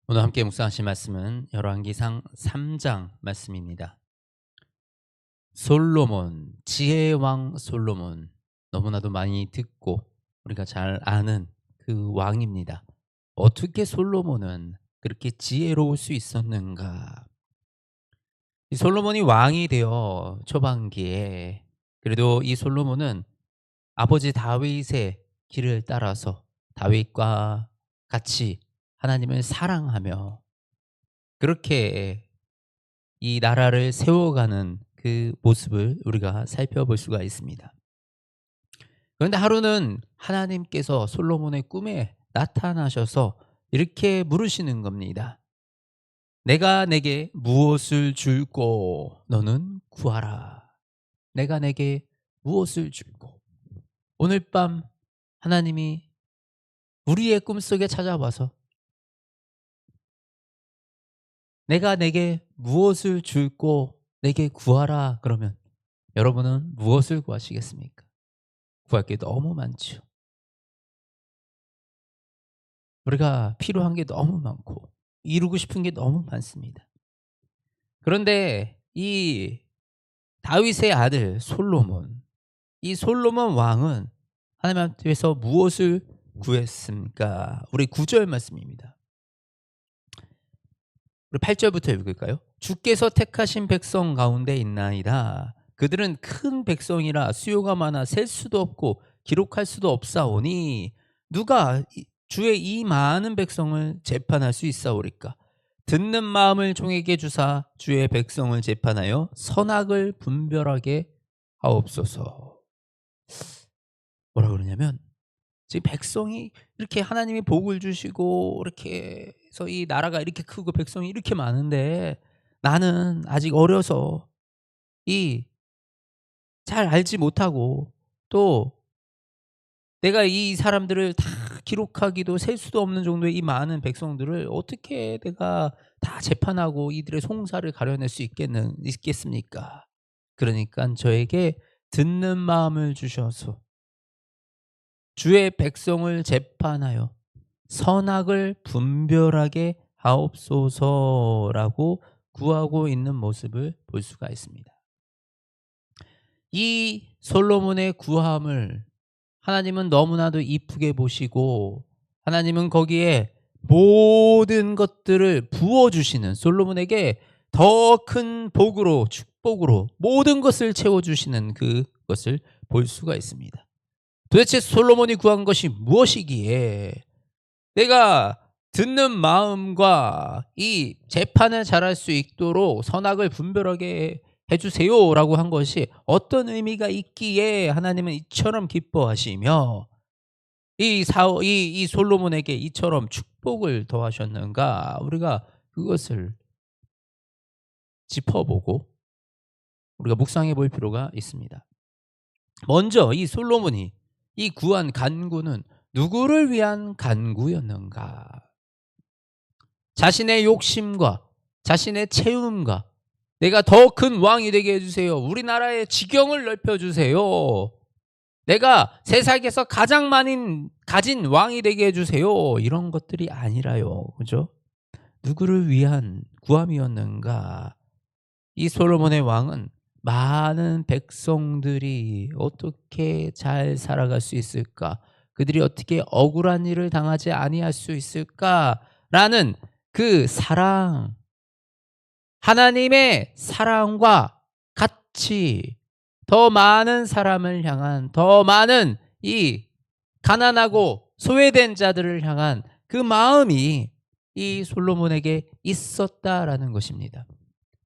오늘 함께 묵상하실 말씀은 열왕기상 3장 말씀입니다. 솔로몬, 지혜의 왕 솔로몬, 너무나도 많이 듣고 우리가 잘 아는 그 왕입니다. 어떻게 솔로몬은 그렇게 지혜로울 수 있었는가? 이 솔로몬이 왕이 되어 초반기에, 그래도 이 솔로몬은 아버지 다윗의 길을 따라서 다윗과 같이 하나님을 사랑하며 그렇게 이 나라를 세워가는 그 모습을 우리가 살펴볼 수가 있습니다. 그런데 하루는 하나님께서 솔로몬의 꿈에 나타나셔서 이렇게 물으시는 겁니다. 내가 내게 무엇을 줄고 너는 구하라. 내가 내게 무엇을 줄고. 오늘 밤 하나님이 우리의 꿈속에 찾아와서 내가 내게 무엇을 줄고 내게 구하라 그러면 여러분은 무엇을 구하시겠습니까? 구할 게 너무 많죠. 우리가 필요한 게 너무 많고 이루고 싶은 게 너무 많습니다. 그런데 이 다윗의 아들 솔로몬, 이 솔로몬 왕은 하나님 앞에서 무엇을 구했습니까? 우리 9절 말씀입니다. 우리 8절부터 읽을까요? 주께서 택하신 백성 가운데 있나이다. 그들은 큰 백성이라 수요가 많아 셀 수도 없고 기록할 수도 없사오니 누가 주의 이 많은 백성을 재판할 수 있사오리까? 듣는 마음을 종에게 주사 주의 백성을 재판하여 선악을 분별하게 하옵소서. 뭐라 그러냐면 지금 백성이 이렇게 하나님이 복을 주시고 이렇게 해서 이 나라가 이렇게 크고 백성이 이렇게 많은데 나는 아직 어려서 이 잘 알지 못하고 또 내가 이 사람들을 다 기록하기도 셀 수도 없는 정도의 이 많은 백성들을 어떻게 내가 다 재판하고 이들의 송사를 가려낼 수 있겠습니까? 그러니까 저에게 듣는 마음을 주셔서 주의 백성을 재판하여 선악을 분별하게 하옵소서라고 구하고 있는 모습을 볼 수가 있습니다. 이 솔로몬의 구함을 하나님은 너무나도 이쁘게 보시고 하나님은 거기에 모든 것들을 부어주시는 솔로몬에게 더 큰 복으로 축복으로 모든 것을 채워주시는 그것을 볼 수가 있습니다. 도대체 솔로몬이 구한 것이 무엇이기에 내가 듣는 마음과 이 재판을 잘할 수 있도록 선악을 분별하게 해주세요라고 한 것이 어떤 의미가 있기에 하나님은 이처럼 기뻐하시며 이 솔로몬에게 이처럼 축복을 더하셨는가? 우리가 그것을 짚어보고 우리가 묵상해 볼 필요가 있습니다. 먼저 이 솔로몬이 이 구한 간구는 누구를 위한 간구였는가? 자신의 욕심과 자신의 채움과 내가 더 큰 왕이 되게 해주세요. 우리나라의 지경을 넓혀주세요. 내가 세상에서 가장 많이 가진 왕이 되게 해주세요. 이런 것들이 아니라요. 그죠? 누구를 위한 구함이었는가? 이 솔로몬의 왕은 많은 백성들이 어떻게 잘 살아갈 수 있을까? 그들이 어떻게 억울한 일을 당하지 아니할 수 있을까라는 그 사랑, 하나님의 사랑과 같이 더 많은 사람을 향한 더 많은 이 가난하고 소외된 자들을 향한 그 마음이 이 솔로몬에게 있었다라는 것입니다.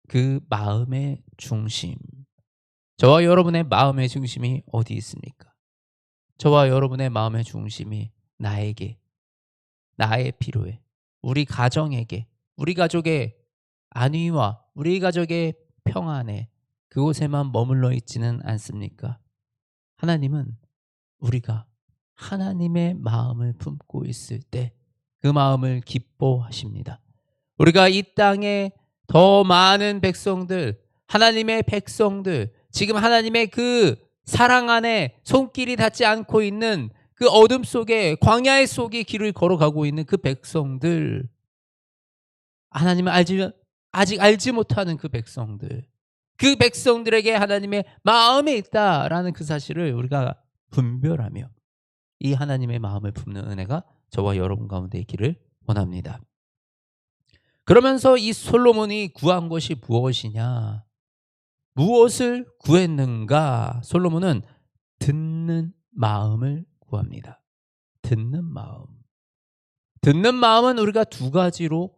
그 마음의 중심. 저와 여러분의 마음의 중심이 어디 있습니까? 저와 여러분의 마음의 중심이 나에게, 나의 필요에, 우리 가정에게, 우리 가족의 안위와 우리 가족의 평안에 그곳에만 머물러 있지는 않습니까? 하나님은 우리가 하나님의 마음을 품고 있을 때 그 마음을 기뻐하십니다. 우리가 이 땅에 더 많은 백성들, 하나님의 백성들, 지금 하나님의 그 사랑 안에 손길이 닿지 않고 있는 그 어둠 속에 광야의 속에 길을 걸어가고 있는 그 백성들, 하나님을 아직 알지 못하는 그 백성들, 그 백성들에게 하나님의 마음이 있다라는 그 사실을 우리가 분별하며 이 하나님의 마음을 품는 은혜가 저와 여러분 가운데 있기를 원합니다. 그러면서 이 솔로몬이 구한 것이 무엇이냐? 무엇을 구했는가? 솔로몬은 듣는 마음을 구합니다. 듣는 마음. 듣는 마음은 우리가 두 가지로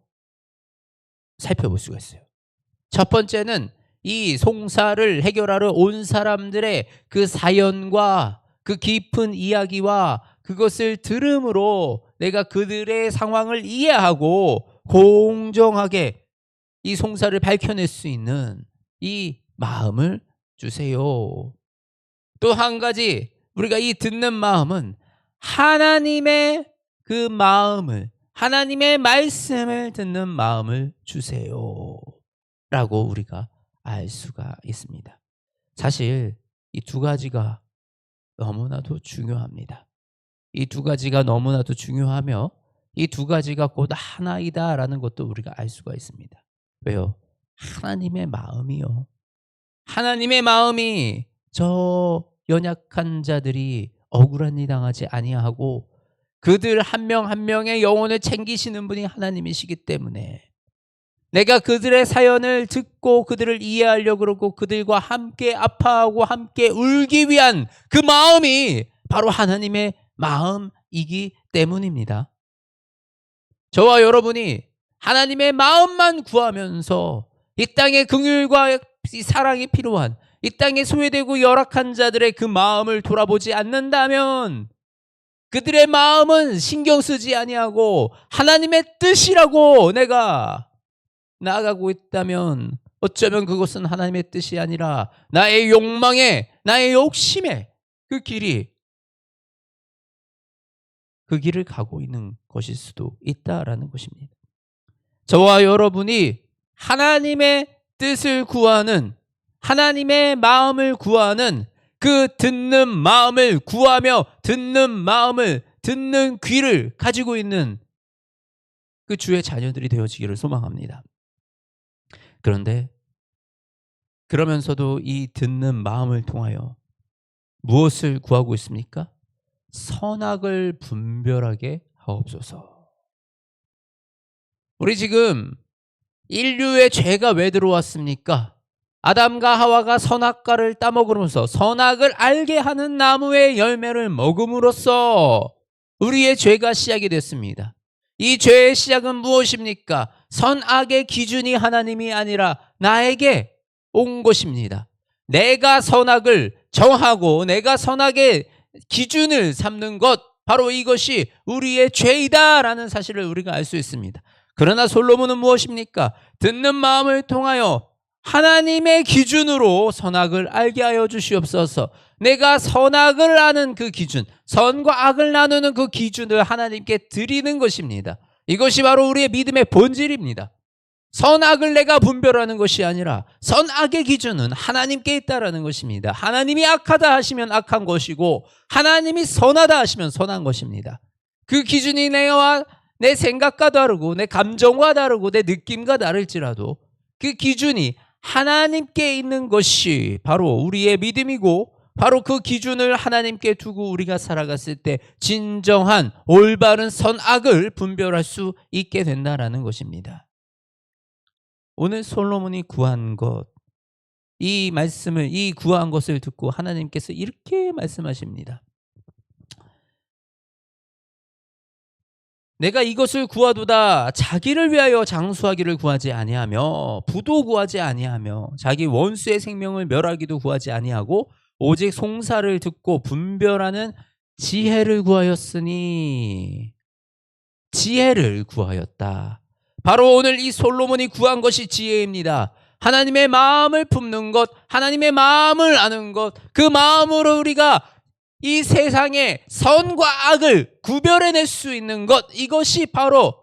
살펴볼 수가 있어요. 첫 번째는 이 송사를 해결하러 온 사람들의 그 사연과 그 깊은 이야기와 그것을 들음으로 내가 그들의 상황을 이해하고 공정하게 이 송사를 밝혀낼 수 있는 이 마음을 주세요. 또 한 가지 우리가 이 듣는 마음은 하나님의 그 마음을, 하나님의 말씀을 듣는 마음을 주세요 라고 우리가 알 수가 있습니다. 사실 이 두 가지가 너무나도 중요합니다. 이 두 가지가 너무나도 중요하며 이 두 가지가 곧 하나이다라는 것도 우리가 알 수가 있습니다. 왜요? 하나님의 마음이요. 하나님의 마음이 저 연약한 자들이 억울한 일 당하지 아니하고 그들 한 명 한 명의 영혼을 챙기시는 분이 하나님이시기 때문에 내가 그들의 사연을 듣고 그들을 이해하려고 그러고 그들과 함께 아파하고 함께 울기 위한 그 마음이 바로 하나님의 마음이기 때문입니다. 저와 여러분이 하나님의 마음만 구하면서 이 땅의 긍휼과 사랑이 필요한 이 땅에 소외되고 열악한 자들의 그 마음을 돌아보지 않는다면 그들의 마음은 신경 쓰지 아니하고 하나님의 뜻이라고 내가 나아가고 있다면 어쩌면 그것은 하나님의 뜻이 아니라 나의 욕망에, 나의 욕심에 그 길을 가고 있는 것일 수도 있다라는 것입니다. 저와 여러분이 하나님의 뜻을 구하는, 하나님의 마음을 구하는 그 듣는 마음을 구하며 듣는 귀를 가지고 있는 그 주의 자녀들이 되어지기를 소망합니다. 그런데 그러면서도 이 듣는 마음을 통하여 무엇을 구하고 있습니까? 선악을 분별하게 하옵소서. 우리 지금 인류의 죄가 왜 들어왔습니까? 아담과 하와가 선악과를 따먹으면서 선악을 알게 하는 나무의 열매를 먹음으로써 우리의 죄가 시작이 됐습니다. 이 죄의 시작은 무엇입니까? 선악의 기준이 하나님이 아니라 나에게 온 것입니다. 내가 선악을 정하고 내가 선악의 기준을 삼는 것, 바로 이것이 우리의 죄이다라는 사실을 우리가 알 수 있습니다. 그러나 솔로몬은 무엇입니까? 듣는 마음을 통하여 하나님의 기준으로 선악을 알게 하여 주시옵소서. 내가 선악을 아는 그 기준, 선과 악을 나누는 그 기준을 하나님께 드리는 것입니다. 이것이 바로 우리의 믿음의 본질입니다. 선악을 내가 분별하는 것이 아니라 선악의 기준은 하나님께 있다라는 것입니다. 하나님이 악하다 하시면 악한 것이고 하나님이 선하다 하시면 선한 것입니다. 그 기준이 내와 내 생각과 다르고 내 감정과 다르고 내 느낌과 다를지라도 그 기준이 하나님께 있는 것이 바로 우리의 믿음이고 바로 그 기준을 하나님께 두고 우리가 살아갔을 때 진정한 올바른 선악을 분별할 수 있게 된다라는 것입니다. 오늘 솔로몬이 구한 것, 이 말씀을, 이 구한 것을 듣고 하나님께서 이렇게 말씀하십니다. 내가 이것을 구하도다 자기를 위하여 장수하기를 구하지 아니하며 부도 구하지 아니하며 자기 원수의 생명을 멸하기도 구하지 아니하고 오직 송사를 듣고 분별하는 지혜를 구하였으니, 지혜를 구하였다. 바로 오늘 이 솔로몬이 구한 것이 지혜입니다. 하나님의 마음을 품는 것, 하나님의 마음을 아는 것, 그 마음으로 우리가 이 세상의 선과 악을 구별해낼 수 있는 것, 이것이 바로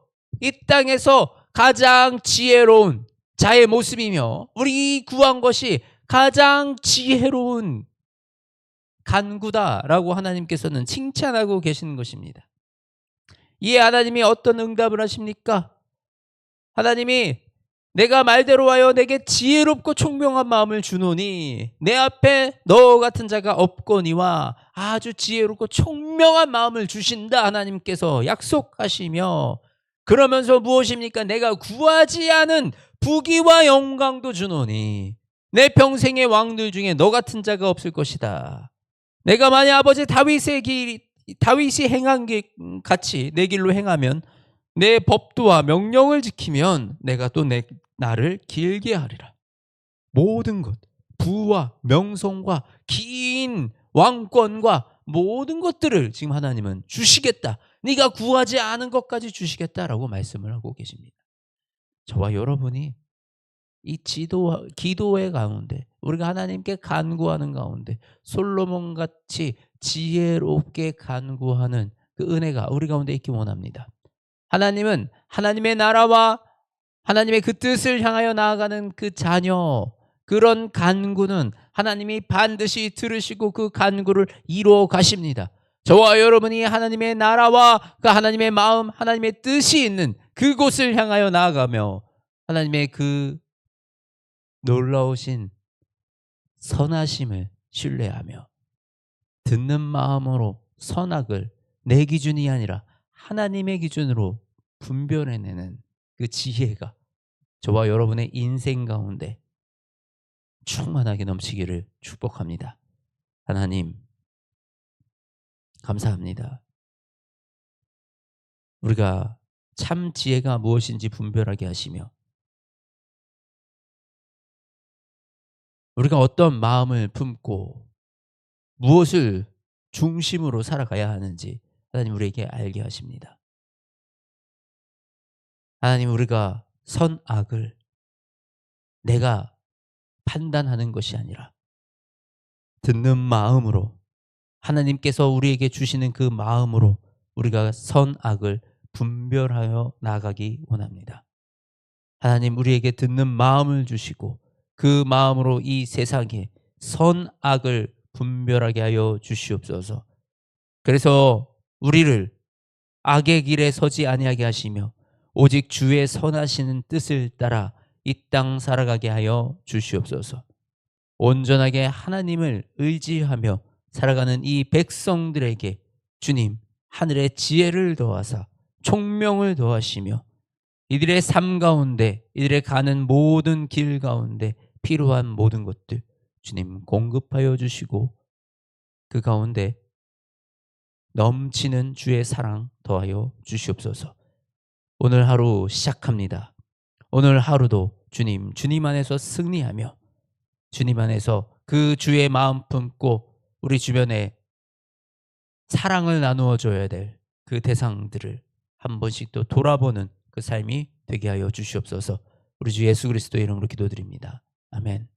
이 땅에서 가장 지혜로운 자의 모습이며 우리 구한 것이 가장 지혜로운 간구다라고 하나님께서는 칭찬하고 계시는 것입니다. 이에 하나님이 어떤 응답을 하십니까? 하나님이 내가 말대로 하여 내게 지혜롭고 총명한 마음을 주노니 내 앞에 너 같은 자가 없거니와 아주 지혜롭고 총명한 마음을 주신다 하나님께서 약속하시며, 그러면서 무엇입니까? 내가 구하지 않은 부귀와 영광도 주노니 내 평생의 왕들 중에 너 같은 자가 없을 것이다. 내가 만약 아버지 다윗이 행한 길 같이 내 길로 행하면, 내 법도와 명령을 지키면 내가 또 나를 길게 하리라. 모든 것, 부와 명성과 긴 왕권과 모든 것들을 지금 하나님은 주시겠다. 네가 구하지 않은 것까지 주시겠다라고 말씀을 하고 계십니다. 저와 여러분이 이 기도의 가운데, 우리가 하나님께 간구하는 가운데 솔로몬같이 지혜롭게 간구하는 그 은혜가 우리 가운데 있기 원합니다. 하나님은 하나님의 나라와 하나님의 그 뜻을 향하여 나아가는 그 자녀, 그런 간구는 하나님이 반드시 들으시고 그 간구를 이루어 가십니다. 저와 여러분이 하나님의 나라와 그 하나님의 마음, 하나님의 뜻이 있는 그곳을 향하여 나아가며 하나님의 그 놀라우신 선하심을 신뢰하며 듣는 마음으로 선악을 내 기준이 아니라 하나님의 기준으로 분별해내는 그 지혜가 저와 여러분의 인생 가운데 충만하게 넘치기를 축복합니다. 하나님, 감사합니다. 우리가 참 지혜가 무엇인지 분별하게 하시며, 우리가 어떤 마음을 품고 무엇을 중심으로 살아가야 하는지 하나님 우리에게 알게 하십니다. 하나님, 우리가 선악을 내가 판단하는 것이 아니라 듣는 마음으로, 하나님께서 우리에게 주시는 그 마음으로 우리가 선악을 분별하여 나가기 원합니다. 하나님, 우리에게 듣는 마음을 주시고 그 마음으로 이 세상에 선악을 분별하게 하여 주시옵소서. 그래서 우리를 악의 길에 서지 아니하게 하시며 오직 주의 선하시는 뜻을 따라 이 땅 살아가게 하여 주시옵소서. 온전하게 하나님을 의지하며 살아가는 이 백성들에게 주님 하늘의 지혜를 더하사 총명을 더하시며 이들의 삶 가운데, 이들의 가는 모든 길 가운데 필요한 모든 것들 주님 공급하여 주시고 그 가운데 넘치는 주의 사랑 더하여 주시옵소서. 오늘 하루 시작합니다. 오늘 하루도 주님 안에서 승리하며 주님 안에서 그 주의 마음 품고 우리 주변에 사랑을 나누어 줘야 될 그 대상들을 한 번씩 또 돌아보는 그 삶이 되게 하여 주시옵소서. 우리 주 예수 그리스도의 이름으로 기도드립니다. 아멘.